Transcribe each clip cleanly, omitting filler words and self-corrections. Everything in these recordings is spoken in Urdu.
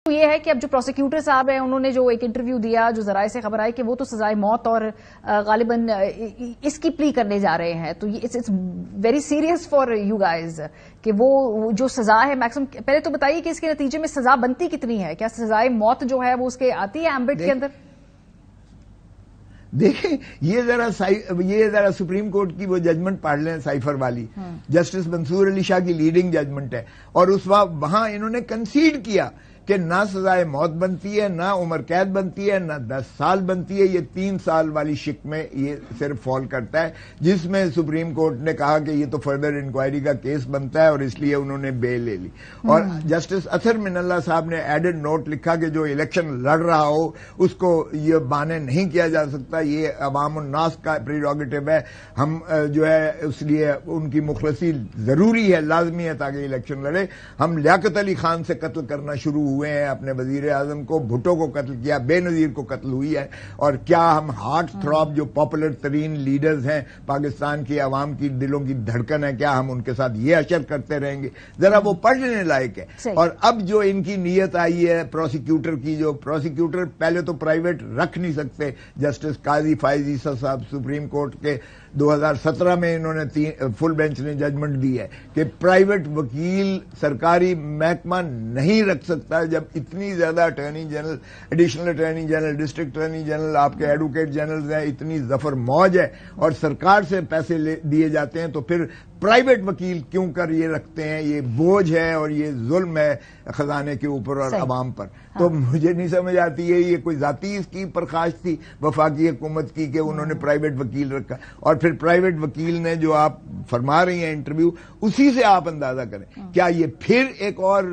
یہ ہے کہ اب جو پروسیکیوٹر صاحب ہیں انہوں نے جو ایک انٹرویو دیا جو ذرائع سے خبر آئی کہ وہ تو سزائے موت اور غالباً اس کی پلی کرنے جا رہے ہیں، تو it's very serious for you guys کہ وہ جو سزا ہے میکسیمم. پہلے تو بتائیے کہ اس کے نتیجے میں سزا بنتی کتنی ہے؟ کیا سزائے موت جو ہے وہ اس کے آتی ہے ایمبٹ کے اندر؟ دیکھیں یہ ذرا سپریم کورٹ کی وہ ججمنٹ پڑھ لیں سائفر والی. جسٹس منصور علی شاہ کی لیڈنگ ججمنٹ ہے، اور اس وقت وہاں انہوں نے کنسیڈ کیا کہ نہ سزائے موت بنتی ہے، نہ عمر قید بنتی ہے، نہ 10 سال بنتی ہے. یہ 3 سال والی شک میں یہ صرف فال کرتا ہے، جس میں سپریم کورٹ نے کہا کہ یہ تو فردر انکوائری کا کیس بنتا ہے اور اس لیے انہوں نے بیل لے لی. اور جسٹس اطہر من اللہ صاحب نے ایڈڈ نوٹ لکھا کہ جو الیکشن لڑ رہا ہو اس کو یہ بانے نہیں کیا جا سکتا، یہ عوام الناس کا پریروگیٹو ہے. ہم جو ہے اس لیے ان کی مخلصی ضروری ہے، لازمی ہے تاکہ الیکشن لڑے. ہم لیاقت علی خان سے قتل کرنا شروع ہوئے ہیں، اپنے وزیر اعظم کو، بھٹو کو قتل کیا، بے نظیر کو قتل ہوئی ہے. اور کیا ہم ہارٹ تھراب جو پاپولر ترین لیڈرز ہیں پاکستان کی عوام کی دلوں کی دھڑکن ہے، کیا ہم ان کے ساتھ یہ اشر کرتے رہیں گے؟ ذرا وہ پڑھنے لائق ہے. اور اب جو ان کی نیت آئی ہے پروسیکیوٹر کی، جو پروسیکیوٹر پہلے تو پرائیویٹ رکھ نہیں سکتے. جسٹس قاضی فائز عیسیٰ صاحب سپریم کورٹ کے 2017 میں انہوں نے فل بینچ نے ججمنٹ دی ہے کہ پرائیویٹ وکیل سرکاری محکمہ نہیں رکھ سکتا جب اتنی زیادہ attorney general, additional attorney general, district attorney general, آپ کے ایڈوکیٹ جنرلز ہیں، اتنی ظفر موج ہے اور سرکار سے پیسے دیے جاتے ہیں، تو پھر پرائیویٹ وکیل کیوں کر یہ رکھتے ہیں؟ یہ بوجھ ہے اور یہ ظلم ہے خزانے کے اوپر اور عوام پر. تو مجھے نہیں سمجھ آتی ہے یہ کوئی ذاتی اس کی پرخاش تھی وفاقی حکومت کی کہ انہوں نے پرائیویٹ وکیل رکھا. اور پھر پرائیویٹ وکیل نے جو آپ فرما رہی ہیں انٹرویو، اسی سے آپ اندازہ کریں کیا یہ پھر ایک اور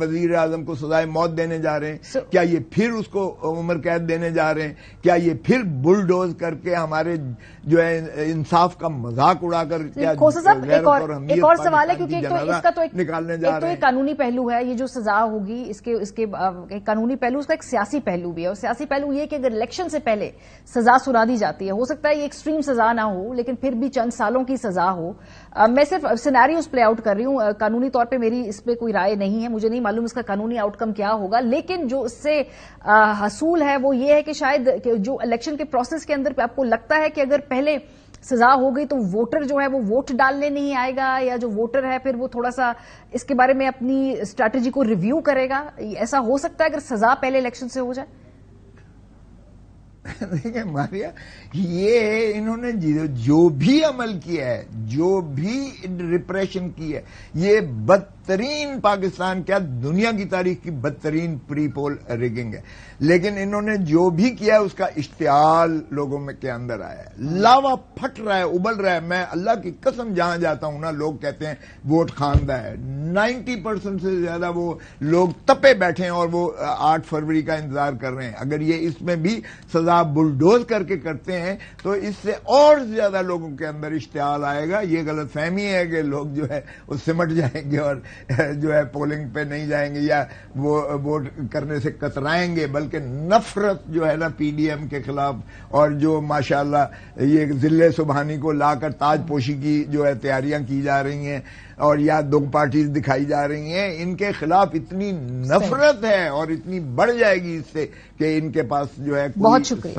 وزیر اعظم کو سزائے موت دینے جا رہے ہیں؟ کیا یہ پھر اس کو عمر قید دینے جا رہے ہیں؟ کیا یہ پھر بلڈوز کر کے ہمارے جو ہے انصاف کا مذاق اڑا کر ایک اور سوال ہے، کیونکہ اس کا تو ایک قانونی پہلو ہے. یہ جو سزا ہوگی اس کے قانونی پہلو، اس کا ایک سیاسی پہلو بھی ہے. اور سیاسی پہلو یہ کہ اگر الیکشن سے پہلے سزا سنا دی جاتی ہے، ہو سکتا ہے یہ ایکسٹریم سزا نہ ہو لیکن پھر بھی چند سالوں کی سزا ہو. میں صرف سینیریوز پلے آؤٹ کر رہی ہوں، قانونی طور پہ میری اس پہ کوئی رائے نہیں ہے، مجھے نہیں معلوم اس کا قانونی آؤٹ کم کیا ہوگا. لیکن جو اس سے حصول ہے وہ یہ ہے کہ شاید جو الیکشن کے پروسیس کے اندر آپ کو لگتا ہے کہ اگر پہلے سزا ہو گئی تو ووٹر جو ہے وہ ووٹ ڈالنے نہیں آئے گا، یا جو ووٹر ہے پھر وہ تھوڑا سا اس کے بارے میں اپنی اسٹریٹجی کو ریویو کرے گا. ایسا ہو سکتا ہے اگر سزا پہلے الیکشن سے ہو جائے؟ دیکھیں ماریا، یہ انہوں نے جو بھی عمل کیا ہے، جو بھی ریپریشن کی ہے، یہ بدترین پاکستان کیا دنیا کی تاریخ کی بدترین پری پول ریگنگ ہے. لیکن انہوں نے جو بھی کیا اس کا اشتعال لوگوں میں کے اندر آیا ہے، لاوا پھٹ رہا ہے، ابل رہا ہے. میں اللہ کی قسم جہاں جاتا ہوں نا، لوگ کہتے ہیں ووٹ خواندہ ہے. 90% سے زیادہ وہ لوگ تپے بیٹھے ہیں اور وہ 8 فروری کا انتظار کر رہے ہیں. اگر یہ اس میں بھی سزا بلڈوز کر کے کرتے ہیں تو اس سے اور زیادہ لوگوں کے اندر اشتعال آئے گا. یہ غلط فہمی ہے کہ لوگ جو ہے وہ سمٹ جائیں گے اور جو ہے پولنگ پہ نہیں جائیں گے یا وہ ووٹ کرنے سے کترائیں گے، بلکہ نفرت جو ہے نا پی ڈی ایم کے خلاف، اور جو ماشاءاللہ یہ ذلِ سبحانی کو لا کر تاج پوشی کی جو ہے تیاریاں کی جا رہی ہیں اور یا 2 پارٹیز دکھائی جا رہی ہیں، ان کے خلاف اتنی نفرت ہے اور اتنی بڑھ جائے گی اس سے کہ ان کے پاس جو ہے بہت شکریہ.